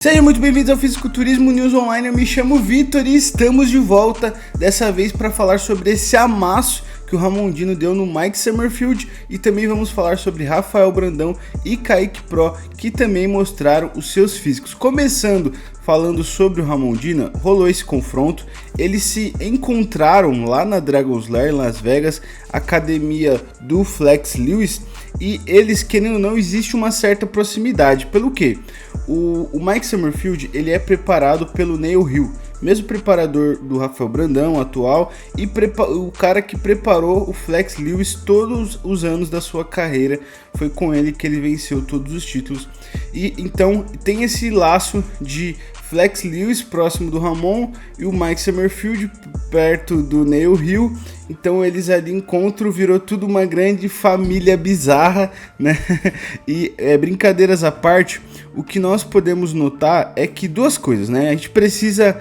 Sejam muito bem-vindos ao Fisiculturismo News Online, eu me chamo Vitor e estamos de volta, dessa vez para falar sobre esse amasso que o Ramondino deu no Mike Summerfield e também vamos falar sobre Rafael Brandão e Kaique Pro, que também mostraram os seus físicos. Começando falando sobre o Ramondino, rolou esse confronto, eles se encontraram lá na Dragon's Lair em Las Vegas, academia do Flex Lewis, e eles, querendo ou não, existe uma certa proximidade. Pelo que? O Mike Summerfield, ele é preparado pelo Neil Hill, mesmo preparador do Rafael Brandão atual e o cara que preparou o Flex Lewis todos os anos da sua carreira. Foi com ele que ele venceu todos os títulos. E então tem esse laço de Flex Lewis próximo do Ramon e o Mike Summerfield perto do Neil Hill. Então eles ali encontram, virou tudo uma grande família bizarra, né? E brincadeiras à parte, o que nós podemos notar é que duas coisas, né? A gente precisa,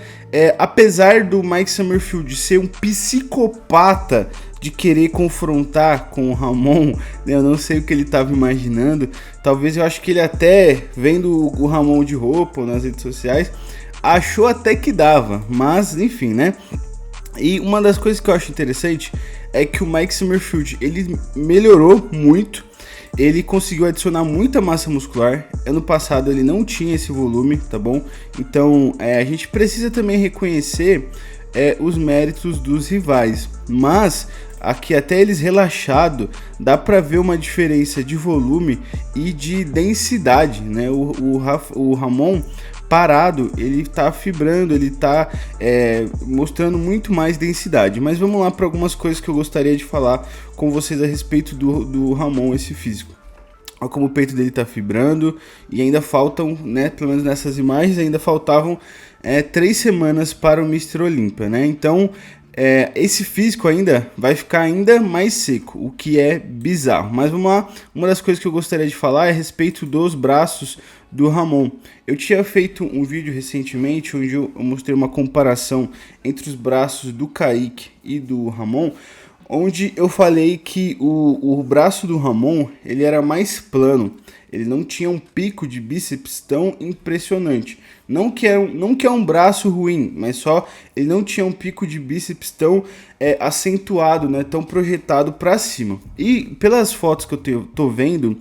apesar do Mike Summerfield ser um psicopata de querer confrontar com o Ramon, né? Eu não sei o que ele estava imaginando. Talvez eu acho que ele até, vendo o Ramon de roupa ou nas redes sociais, achou até que dava, mas enfim, né? E uma das coisas que eu acho interessante é que o Mike Summerfield, ele melhorou muito, ele conseguiu adicionar muita massa muscular. Ano passado ele não tinha esse volume, tá bom? Então a gente precisa também reconhecer os méritos dos rivais, mas aqui até eles relaxado, dá pra ver uma diferença de volume e de densidade, né? O Ramon parado, ele tá fibrando, ele tá mostrando muito mais densidade. Mas vamos lá para algumas coisas que eu gostaria de falar com vocês a respeito do Ramon, esse físico. Olha como o peito dele tá fibrando e ainda faltam, né, pelo menos nessas imagens, ainda faltavam 3 semanas para o Mr. Olympia, né? Então esse físico ainda vai ficar ainda mais seco, o que é bizarro. Mas vamos lá, uma das coisas que eu gostaria de falar é a respeito dos braços do Ramon. Eu tinha feito um vídeo recentemente onde eu mostrei uma comparação entre os braços do Kaique e do Ramon, onde eu falei que o braço do Ramon, ele era mais plano, ele não tinha um pico de bíceps tão impressionante. Não que é um braço ruim, mas só ele não tinha um pico de bíceps tão acentuado, né, tão projetado para cima. E pelas fotos que eu tô vendo,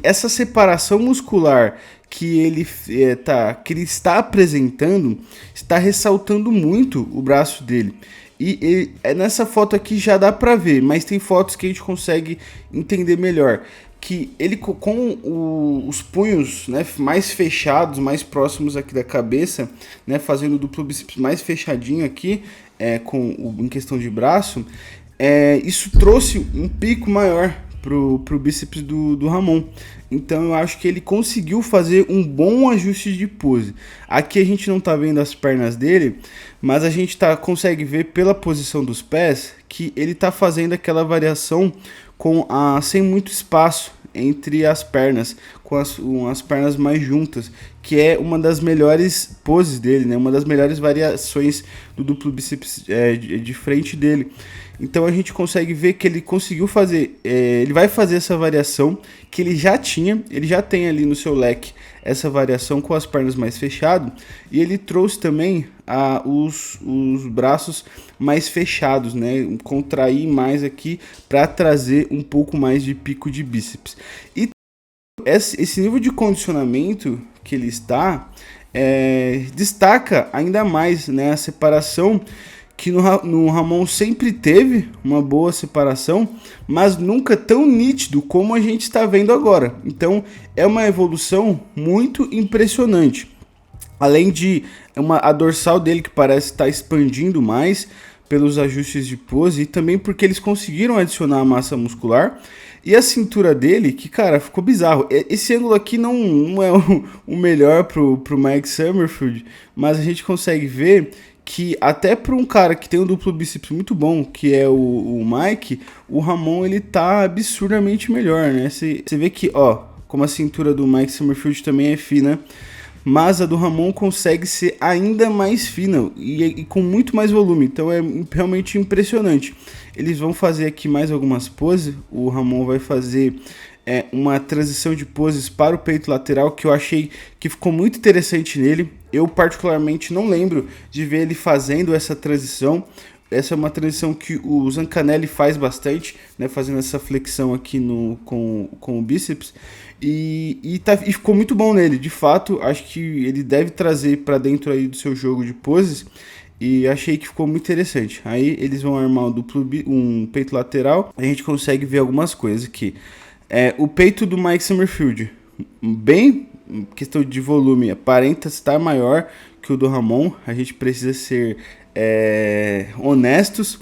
essa separação muscular que ele está apresentando está ressaltando muito o braço dele. E nessa foto aqui já dá para ver, mas tem fotos que a gente consegue entender melhor. Que ele com os punhos, né, mais fechados, mais próximos aqui da cabeça, né, fazendo o duplo bíceps mais fechadinho aqui, em questão de braço, isso trouxe um pico maior pro bíceps do Ramon. Então eu acho que ele conseguiu fazer um bom ajuste de pose. Aqui a gente não tá vendo as pernas dele, mas a gente consegue ver pela posição dos pés que ele tá fazendo aquela variação sem muito espaço entre as pernas, com as pernas mais juntas, que é uma das melhores poses dele, né? Uma das melhores variações do duplo bíceps de frente dele. Então a gente consegue ver que ele conseguiu fazer, ele vai fazer essa variação que ele já tem ali no seu leque, essa variação com as pernas mais fechadas, e ele trouxe também os braços mais fechados, né? Contrair mais aqui para trazer um pouco mais de pico de bíceps. E esse nível de condicionamento que ele está destaca ainda mais, né, a separação que no Ramon sempre teve uma boa separação, mas nunca tão nítido como a gente está vendo agora. Então é uma evolução muito impressionante. Além de a dorsal dele que parece estar expandindo mais pelos ajustes de pose e também porque eles conseguiram adicionar massa muscular. E a cintura dele, que, cara, ficou bizarro. Esse ângulo aqui não é o melhor pro Mike Summerfield, mas a gente consegue ver que até para um cara que tem um duplo bíceps muito bom, que é o Mike, o Ramon ele tá absurdamente melhor, né? Você vê que, ó, como a cintura do Mike Summerfield também é fina, mas a do Ramon consegue ser ainda mais fina e com muito mais volume, então é realmente impressionante. Eles vão fazer aqui mais algumas poses, o Ramon vai fazer uma transição de poses para o peito lateral que eu achei que ficou muito interessante nele. Eu particularmente não lembro de ver ele fazendo essa transição. Essa é uma transição que o Zancanelli faz bastante, né, fazendo essa flexão aqui com o bíceps. E ficou muito bom nele. De fato, acho que ele deve trazer para dentro aí do seu jogo de poses. E achei que ficou muito interessante. Aí eles vão armar um peito lateral. A gente consegue ver algumas coisas aqui. O peito do Mike Summerfield, bem questão de volume, aparenta estar maior que o do Ramon. A gente precisa ser honestos.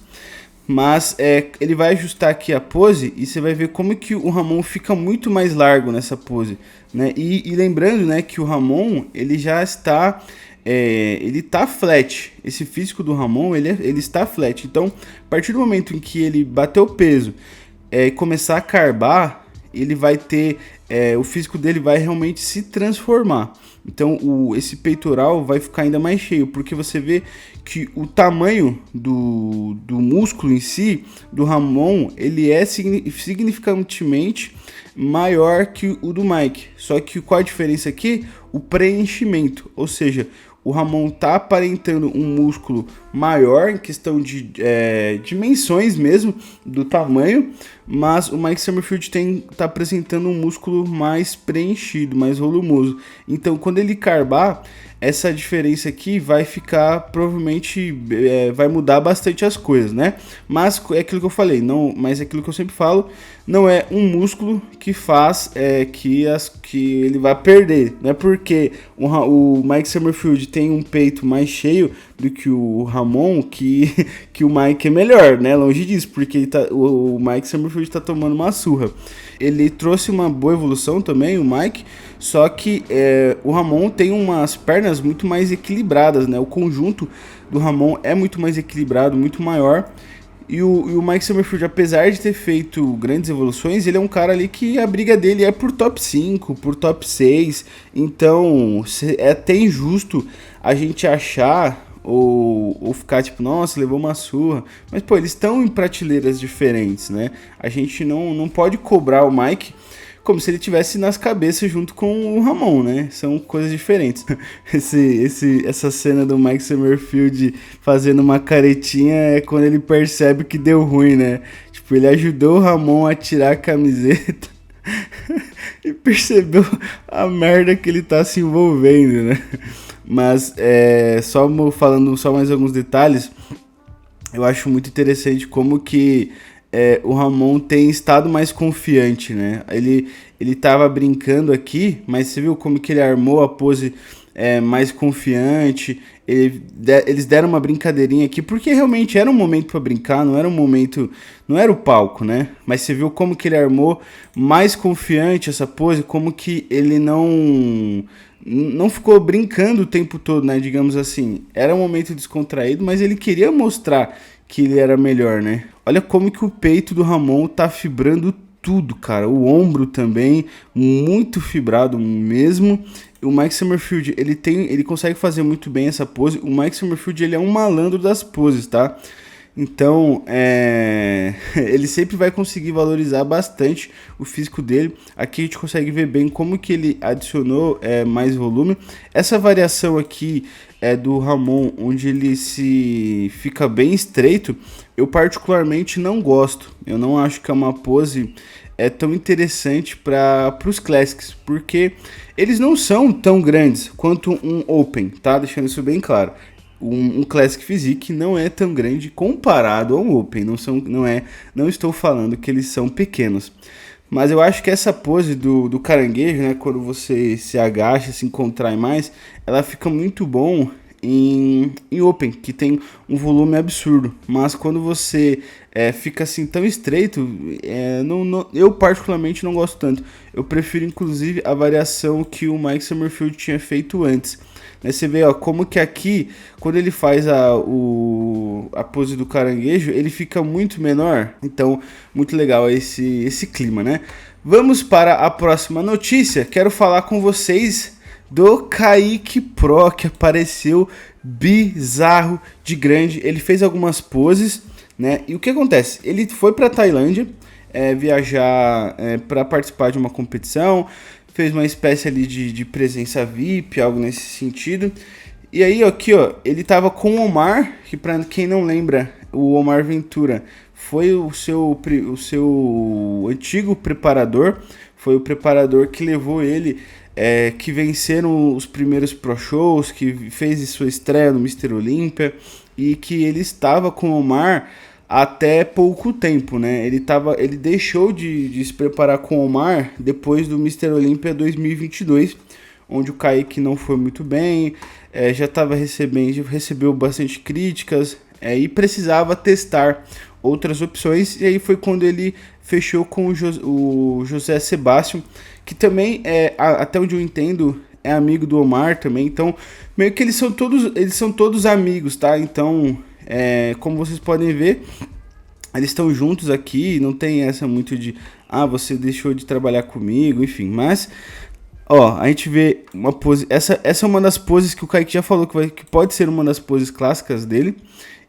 Mas ele vai ajustar aqui a pose e você vai ver como que o Ramon fica muito mais largo nessa pose, né? E lembrando, né, que o Ramon ele já está ele tá flat. Esse físico do Ramon ele está flat. Então, a partir do momento em que ele bater o peso e começar a carbar, ele vai ter o físico dele vai realmente se transformar. Então esse peitoral vai ficar ainda mais cheio, porque você vê que o tamanho do músculo em si, do Ramon, ele é significativamente maior que o do Mike. Só que qual a diferença aqui? O preenchimento, ou seja, o Ramon tá aparentando um músculo maior em questão de dimensões mesmo, do tamanho, mas o Mike Summerfield tá apresentando um músculo mais preenchido, mais volumoso. Então, quando ele carbar, essa diferença aqui vai ficar, provavelmente, vai mudar bastante as coisas, né? Mas é aquilo que eu falei, mas é aquilo que eu sempre falo, não é um músculo que faz que ele vai perder, né? Porque o Mike Summerfield tem um peito mais cheio do que o Ramon, que o Mike é melhor, né? Longe disso, porque o Mike Summerfield tá tomando uma surra. Ele trouxe uma boa evolução também, o Mike, só que o Ramon tem umas pernas muito mais equilibradas, né? O conjunto do Ramon é muito mais equilibrado, muito maior. E o Mike Summerfield, apesar de ter feito grandes evoluções, ele é um cara ali que a briga dele é por top 5, por top 6. Então é até injusto a gente achar ou ficar tipo, nossa, levou uma surra. Mas, pô, eles estão em prateleiras diferentes, né? A gente não pode cobrar o Mike como se ele tivesse nas cabeças junto com o Ramon, né? São coisas diferentes. Essa cena do Mike Summerfield fazendo uma caretinha é quando ele percebe que deu ruim, né? Tipo, ele ajudou o Ramon a tirar a camiseta e percebeu a merda que ele tá se envolvendo, né? Mas, falando só mais alguns detalhes, eu acho muito interessante como que o Ramon tem estado mais confiante, né? Ele tava brincando aqui, mas você viu como que ele armou a pose mais confiante. Eles deram uma brincadeirinha aqui, porque realmente era um momento para brincar, não era o palco, né? Mas você viu como que ele armou mais confiante essa pose, como que ele não ficou brincando o tempo todo, né? Digamos assim, era um momento descontraído, mas ele queria mostrar que ele era melhor, né? Olha como que o peito do Ramon tá fibrando tudo, cara. O ombro também, muito fibrado mesmo. O Mike Summerfield, ele consegue fazer muito bem essa pose. O Mike Summerfield, ele é um malandro das poses, tá? Então, ele sempre vai conseguir valorizar bastante o físico dele. Aqui a gente consegue ver bem como que ele adicionou mais volume. Essa variação aqui do Ramon, onde ele fica bem estreito, eu particularmente não gosto. Eu não acho que é uma pose tão interessante para os Classics, porque eles não são tão grandes quanto um Open, tá? Deixando isso bem claro. Um Classic Physique não é tão grande comparado ao Open. Não estou falando que eles são pequenos. Mas eu acho que essa pose do caranguejo, né, quando você se agacha, se contrai mais, ela fica muito bom em Open, que tem um volume absurdo. Mas quando você fica assim tão estreito, eu particularmente não gosto tanto. Eu prefiro inclusive a variação que o Mike Summerfield tinha feito antes. Você vê como que aqui, quando ele faz a pose do caranguejo, ele fica muito menor. Então, muito legal esse clima, né? Vamos para a próxima notícia. Quero falar com vocês do Kaique Pro, que apareceu bizarro de grande. Ele fez algumas poses, né? E o que acontece? Ele foi para Tailândia, viajar para participar de uma competição, fez uma espécie ali de presença VIP, algo nesse sentido. E aí, aqui, ó, ele tava com o Omar, que pra quem não lembra, o Omar Ventura foi o seu antigo preparador, foi o preparador que levou ele, que venceram os primeiros Pro Shows, que fez sua estreia no Mr. Olympia, e que ele estava com o Omar até pouco tempo, né? Ele deixou de se preparar com o Omar depois do Mr. Olympia 2022, onde o Kaique não foi muito bem, já recebeu bastante críticas, e precisava testar outras opções, e aí foi quando ele fechou com o José Sebastião, que também até onde eu entendo, é amigo do Omar também, então meio que eles são todos amigos, tá? Então, como vocês podem ver, eles estão juntos aqui, não tem essa muito de, você deixou de trabalhar comigo, enfim, mas ó, a gente vê uma pose, essa é uma das poses que o Kaique já falou que pode ser uma das poses clássicas dele.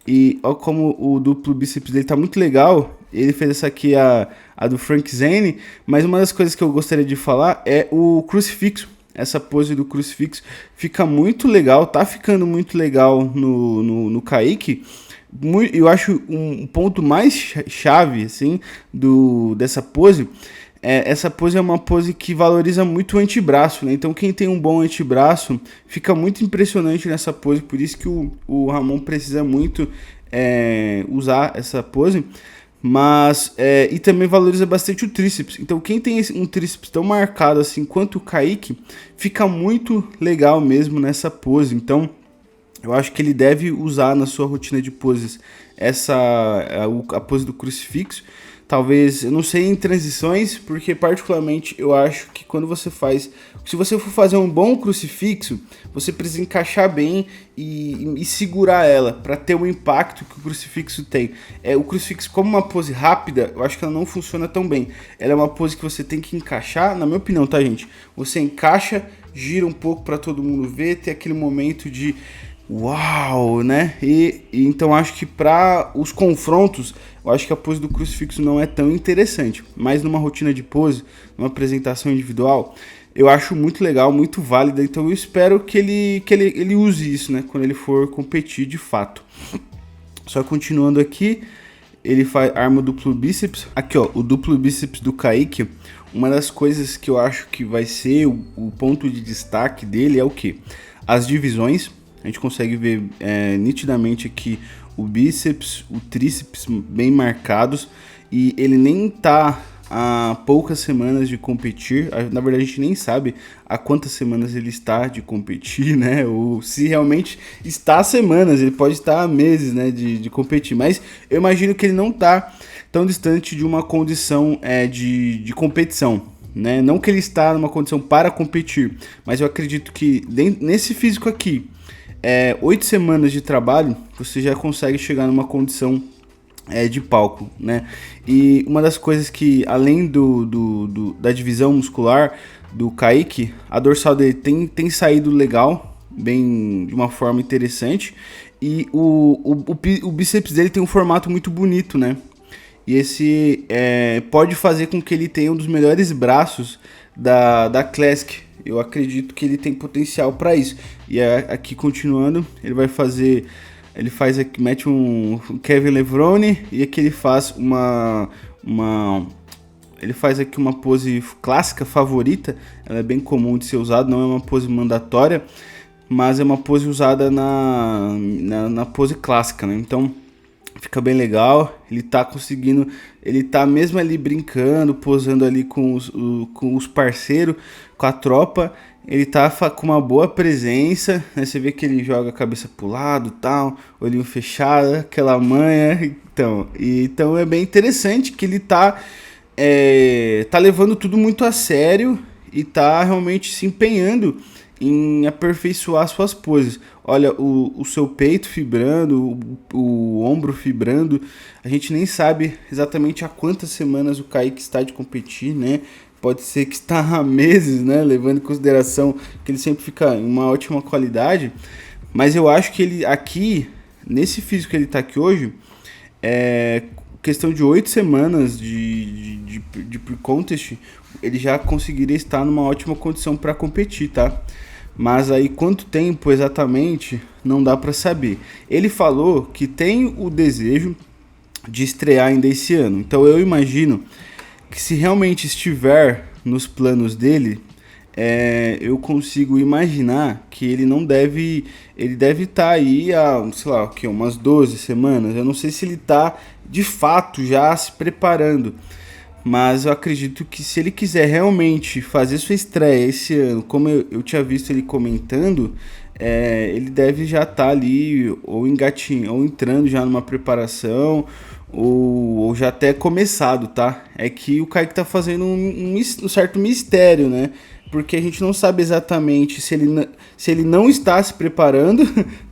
E ó como o duplo bíceps dele tá muito legal. Ele fez essa aqui, a do Frank Zane, mas uma das coisas que eu gostaria de falar é o crucifixo. Essa pose do crucifixo fica muito legal, tá ficando muito legal no Kaique. Eu acho um ponto mais chave, assim, dessa pose. Essa pose é uma pose que valoriza muito o antebraço, né? Então quem tem um bom antebraço fica muito impressionante nessa pose, por isso que o Ramon precisa muito usar essa pose, mas e também valoriza bastante o tríceps. Então quem tem um tríceps tão marcado assim quanto o Kaique, fica muito legal mesmo nessa pose. Então eu acho que ele deve usar na sua rotina de poses a pose do crucifixo. Talvez, eu não sei em transições, porque particularmente eu acho que quando você se você for fazer um bom crucifixo, você precisa encaixar bem e segurar ela, para ter o impacto que o crucifixo tem. O crucifixo, como uma pose rápida, eu acho que ela não funciona tão bem. Ela é uma pose que você tem que encaixar, na minha opinião, tá, gente? Você encaixa, gira um pouco para todo mundo ver, ter aquele momento de uau, né? E então acho que para os confrontos, eu acho que a pose do crucifixo não é tão interessante, mas numa rotina de pose, numa apresentação individual, eu acho muito legal, muito válida. Então eu espero que ele use isso, né, quando ele for competir de fato. Só continuando aqui, ele arma o duplo bíceps. Aqui, ó, o duplo bíceps do Kaique. Uma das coisas que eu acho que vai ser o ponto de destaque dele é o quê? As divisões. A gente consegue ver nitidamente aqui o bíceps, o tríceps bem marcados, e ele nem tá há poucas semanas de competir. Na verdade, a gente nem sabe há quantas semanas ele está de competir, né? Ou se realmente está há semanas, ele pode estar há meses, né, de competir. Mas eu imagino que ele não tá tão distante de uma condição de competição, né? Não que ele está numa condição para competir, mas eu acredito que nesse físico aqui, 8 semanas de trabalho, você já consegue chegar numa condição de palco, né? E uma das coisas que, além da divisão muscular do Kaique, a dorsal dele tem saído legal, bem, de uma forma interessante, e o bíceps dele tem um formato muito bonito, né? E esse pode fazer com que ele tenha um dos melhores braços da Classic. Eu acredito que ele tem potencial para isso. E aqui continuando, ele faz aqui, mete um Kevin Levrone, e aqui ele faz ele faz aqui uma pose clássica favorita. Ela é bem comum de ser usada, não é uma pose mandatória, mas é uma pose usada na pose clássica, né? Então fica bem legal. Ele tá conseguindo, ele tá mesmo ali brincando, posando ali com os parceiros, com a tropa. Ele tá com uma boa presença, né? Você vê que ele joga a cabeça pro lado, tal, olhinho fechado, aquela manha. Então é bem interessante que ele tá levando tudo muito a sério e tá realmente se empenhando em aperfeiçoar suas poses. Olha, o seu peito fibrando, o ombro fibrando. A gente nem sabe exatamente há quantas semanas o Kaique está de competir, né? Pode ser que está há meses, né? Levando em consideração que ele sempre fica em uma ótima qualidade. Mas eu acho que ele aqui, nesse físico que ele está aqui hoje, questão de 8 semanas de pre-contest, ele já conseguiria estar numa ótima condição para competir, tá? Mas aí quanto tempo exatamente não dá para saber. Ele falou que tem o desejo de estrear ainda esse ano. Então eu imagino que se realmente estiver nos planos dele, eu consigo imaginar que ele não deve, ele deve estar aí há, sei lá, umas 12 semanas. Eu não sei se ele está de fato já se preparando, mas eu acredito que se ele quiser realmente fazer sua estreia esse ano, como eu tinha visto ele comentando, ele deve já estar ali ou engatinhando, ou entrando já numa preparação, ou já até começado, tá? É que o Kaique tá fazendo um certo mistério, né? Porque a gente não sabe exatamente se ele não está se preparando,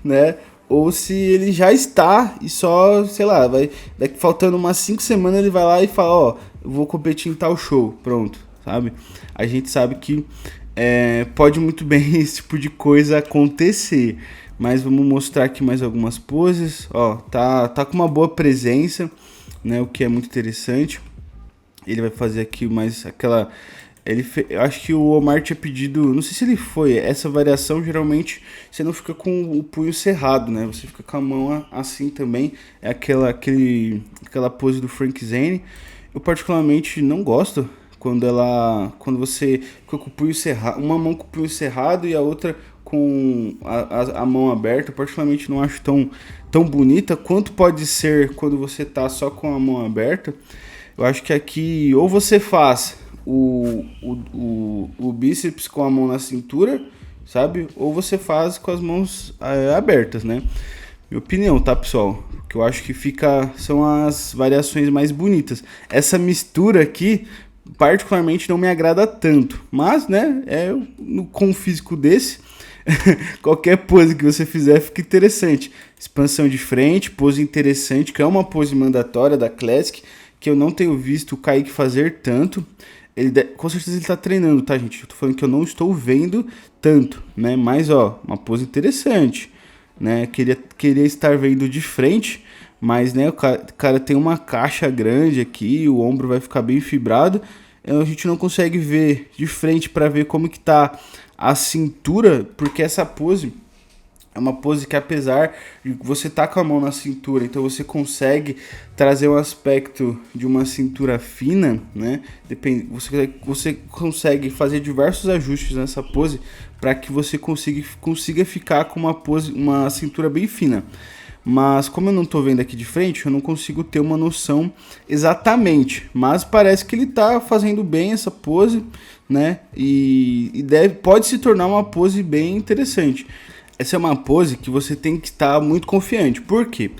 né? Ou se ele já está e só, sei lá, daqui faltando umas 5 semanas ele vai lá e fala, ó, eu vou competir em tal show, pronto, sabe? A gente sabe que pode muito bem esse tipo de coisa acontecer, mas vamos mostrar aqui mais algumas poses, ó, tá com uma boa presença, né, o que é muito interessante. Ele vai fazer aqui mais aquela... Eu acho que o Omar tinha pedido, não sei se ele foi, essa variação geralmente você não fica com o punho cerrado, né? Você fica com a mão assim também, é aquela pose do Frank Zane. Eu particularmente não gosto quando você fica com o punho cerrado, uma mão com o punho cerrado e a outra com a mão aberta. Eu particularmente não acho tão bonita quanto pode ser quando você tá só com a mão aberta. Eu acho que aqui ou você faz o bíceps com a mão na cintura, sabe? Ou você faz com as mãos abertas, né? Minha opinião, tá, pessoal? Que eu acho que são as variações mais bonitas. Essa mistura aqui, particularmente, não me agrada tanto. Mas, né, com um físico desse, qualquer pose que você fizer fica interessante. Expansão de frente, pose interessante, que é uma pose mandatória da Classic, que eu não tenho visto o Kaique fazer tanto. Com certeza ele tá treinando, tá, gente? Eu tô falando que eu não estou vendo tanto, né? Mas, ó, uma pose interessante, né? Queria estar vendo de frente, mas, né, o cara tem uma caixa grande aqui, o ombro vai ficar bem fibrado. A gente não consegue ver de frente para ver como que tá a cintura, porque essa pose é uma pose que, apesar de você estar com a mão na cintura, então você consegue trazer um aspecto de uma cintura fina, né? Você consegue fazer diversos ajustes nessa pose para que você consiga ficar com uma cintura bem fina. Mas como eu não estou vendo aqui de frente, eu não consigo ter uma noção exatamente. Mas parece que ele está fazendo bem essa pose, né? E pode se tornar uma pose bem interessante. Essa é uma pose que você tem que estar muito confiante. Por quê?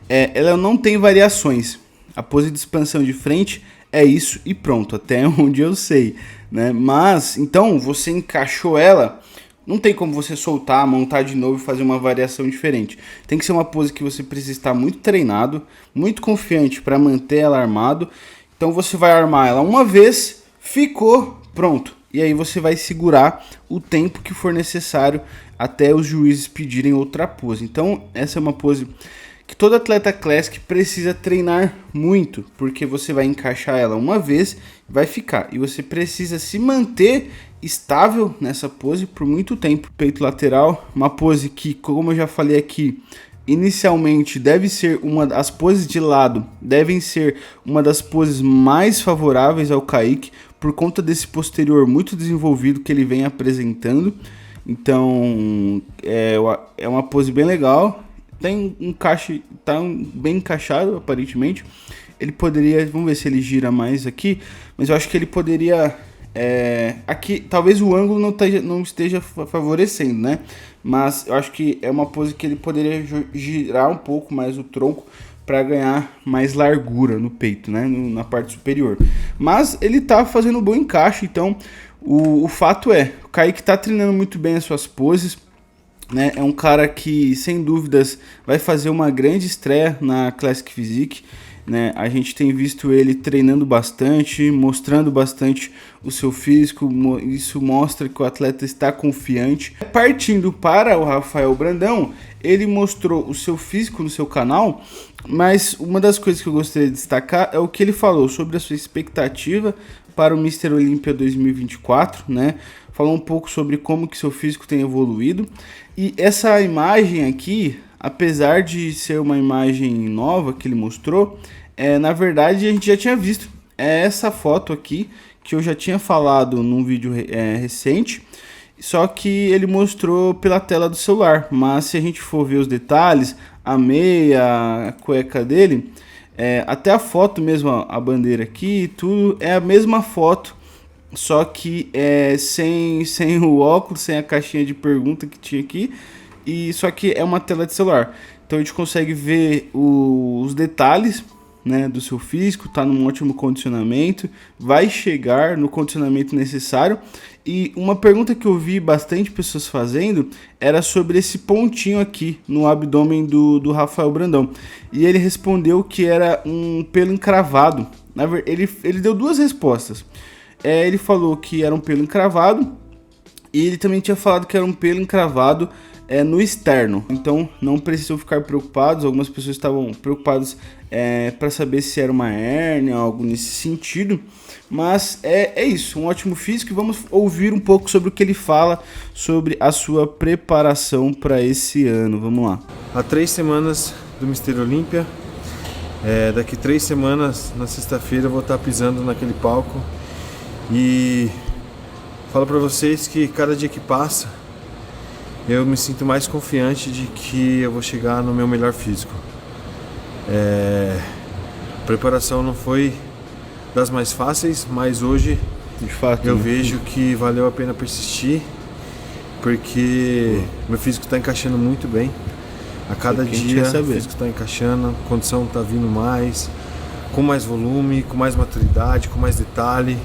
Ela não tem variações. A pose de expansão de frente é isso e pronto, até onde eu sei, né? Mas, então, você encaixou ela, não tem como você soltar, montar de novo e fazer uma variação diferente. Tem que ser uma pose que você precisa estar muito treinado, muito confiante para manter ela armado. Então você vai armar ela uma vez, ficou, pronto. E aí você vai segurar o tempo que for necessário até os juízes pedirem outra pose. Então essa é uma pose que todo atleta Classic precisa treinar muito, porque você vai encaixar ela uma vez, vai ficar. E você precisa se manter estável nessa pose por muito tempo. Peito lateral, uma pose que, como eu já falei aqui, inicialmente as poses de lado devem ser uma das poses mais favoráveis ao Kaique, por conta desse posterior muito desenvolvido que ele vem apresentando. Então é uma pose bem legal, tem um encaixe, tá bem encaixado aparentemente. Ele poderia, vamos ver se ele gira mais aqui, mas eu acho que ele poderia aqui, talvez o ângulo não esteja favorecendo, né? Mas eu acho que é uma pose que ele poderia girar um pouco mais o tronco para ganhar mais largura no peito, né? Na parte superior. Mas ele tá fazendo um bom encaixe, então o fato o Kaique tá treinando muito bem as suas poses, né? É um cara que, sem dúvidas, vai fazer uma grande estreia na Classic Physique. né? A gente tem visto ele treinando bastante, mostrando bastante o seu físico, isso mostra que o atleta está confiante. Partindo para o Rafael Brandão, ele mostrou o seu físico no seu canal, mas uma das coisas que eu gostaria de destacar é o que ele falou sobre a sua expectativa para o Mr. Olympia 2024, né? Falou um pouco sobre como que seu físico tem evoluído. E essa imagem aqui, apesar de ser uma imagem nova que ele mostrou, na verdade a gente já tinha visto. É essa foto aqui que eu já tinha falado num vídeo recente, só que ele mostrou pela tela do celular. Mas se a gente for ver os detalhes, a meia, a cueca dele, até a foto mesmo, a bandeira aqui, tudo é a mesma foto, só que sem o óculos, sem a caixinha de pergunta que tinha aqui, e só que é uma tela de celular. Então a gente consegue ver os detalhes, né, do seu físico, tá num ótimo condicionamento, vai chegar no condicionamento necessário. E uma pergunta que eu vi bastante pessoas fazendo era sobre esse pontinho aqui no abdômen do Rafael Brandão. E ele respondeu que era um pelo encravado. Ele deu duas respostas. Ele falou que era um pelo encravado e ele também tinha falado que era um pelo encravado no externo. Então não precisam ficar preocupados. Algumas pessoas estavam preocupadas para saber se era uma hérnia, algo nesse sentido. Mas é isso, um ótimo físico. E vamos ouvir um pouco sobre o que ele fala sobre a sua preparação para esse ano. Vamos lá. Há 3 semanas do Mr. Olympia. Daqui 3 semanas, na sexta-feira, eu vou estar pisando naquele palco. E falo para vocês que cada dia que passa, eu me sinto mais confiante de que eu vou chegar no meu melhor físico. A preparação não foi das mais fáceis, mas hoje de fato, eu vejo que valeu a pena persistir, porque meu físico está encaixando muito bem. A cada dia o físico está encaixando, a condição está vindo mais, com mais volume, com mais maturidade, com mais detalhe.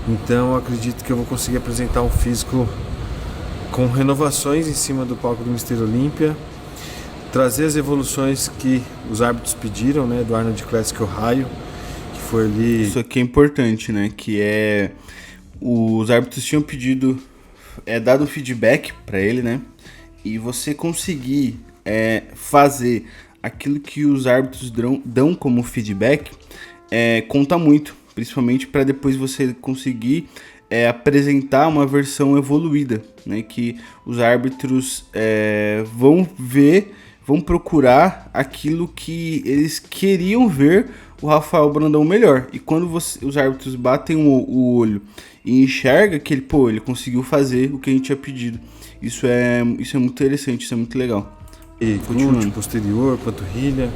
Então eu acredito que eu vou conseguir apresentar um físico com renovações em cima do palco do Mr. Olympia, trazer as evoluções que os árbitros pediram, né, do Arnold Classic Ohio, que foi ali... Isso aqui é importante, né, que os árbitros tinham pedido, dado feedback para ele, né, e você conseguir fazer aquilo que os árbitros dão como feedback, conta muito, principalmente para depois você conseguir apresentar uma versão evoluída, né? Que os árbitros vão ver, vão procurar aquilo que eles queriam ver o Rafael Brandão melhor. E quando os árbitros batem o olho e enxerga que ele conseguiu fazer o que a gente tinha pedido. Isso é muito interessante, isso é muito legal. E glúteo posterior, panturrilha.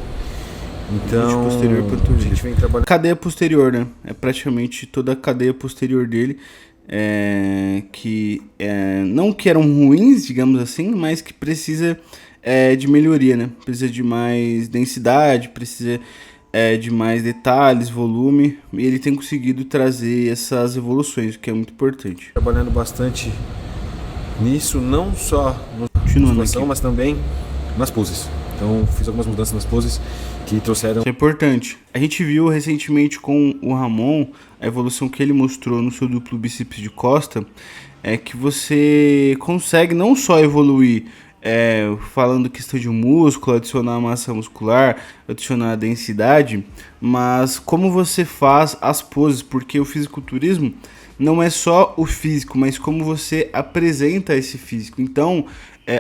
Então, posterior, panturrilha. A gente vem trabalhando. Cadeia posterior, né? É praticamente toda a cadeia posterior dele. Não que eram ruins, digamos assim, mas que precisa de melhoria, né? Precisa de mais densidade, precisa de mais detalhes, volume. E ele tem conseguido trazer essas evoluções, o que é muito importante. Trabalhando bastante nisso, não só na musculação, mas também nas poses. Então fiz algumas mudanças nas poses que trouxeram... Isso é importante. A gente viu recentemente com o Ramon a evolução que ele mostrou no seu duplo bíceps de costa, que você consegue não só evoluir falando questão de músculo, adicionar massa muscular, adicionar densidade, mas como você faz as poses, porque o fisiculturismo não é só o físico, mas como você apresenta esse físico. Então,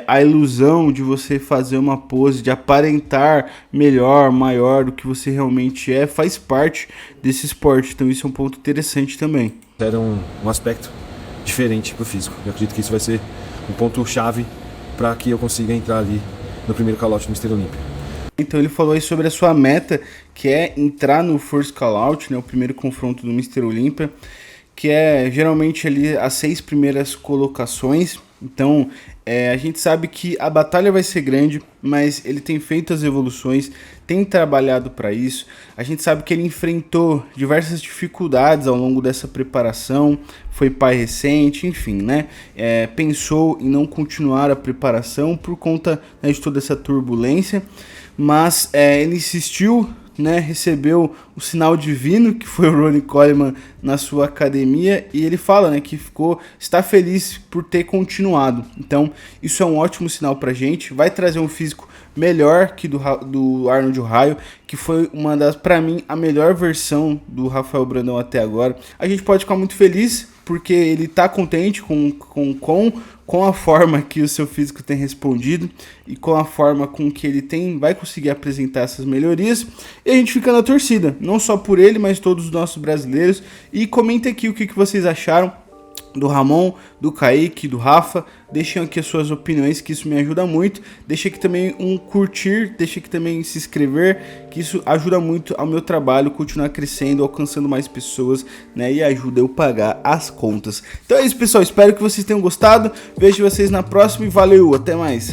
a ilusão de você fazer uma pose, de aparentar melhor, maior do que você realmente faz parte desse esporte. Então isso é um ponto interessante também. Era um aspecto diferente pro físico. Eu acredito que isso vai ser um ponto chave para que eu consiga entrar ali no primeiro call-out do Mr. Olympia. Então ele falou aí sobre a sua meta, que é entrar no First Call-Out, né, o primeiro confronto do Mr. Olympia, que é geralmente ali as 6 primeiras colocações. Então a gente sabe que a batalha vai ser grande, mas ele tem feito as evoluções, tem trabalhado para isso. A gente sabe que ele enfrentou diversas dificuldades ao longo dessa preparação, foi pai recente, enfim, né? Pensou em não continuar a preparação por conta, né, de toda essa turbulência, mas ele insistiu né, recebeu o sinal divino, que foi o Ronnie Coleman na sua academia, e ele fala, né, que está feliz por ter continuado. Então, isso é um ótimo sinal pra gente, vai trazer um físico melhor que do Arnold Ohio, que foi uma das, pra mim, a melhor versão do Rafael Brandão até agora. A gente pode ficar muito feliz, porque ele tá contente com a forma que o seu físico tem respondido e com a forma com que ele vai conseguir apresentar essas melhorias. E a gente fica na torcida, não só por ele, mas todos os nossos brasileiros. E comenta aqui o que vocês acharam do Ramon, do Kaique, do Rafa. Deixem aqui as suas opiniões, que isso me ajuda muito. Deixa aqui também um curtir, deixa aqui também se inscrever, que isso ajuda muito ao meu trabalho continuar crescendo, alcançando mais pessoas, né, e ajuda eu pagar as contas. Então é isso, pessoal, espero que vocês tenham gostado. Vejo vocês na próxima e valeu, até mais.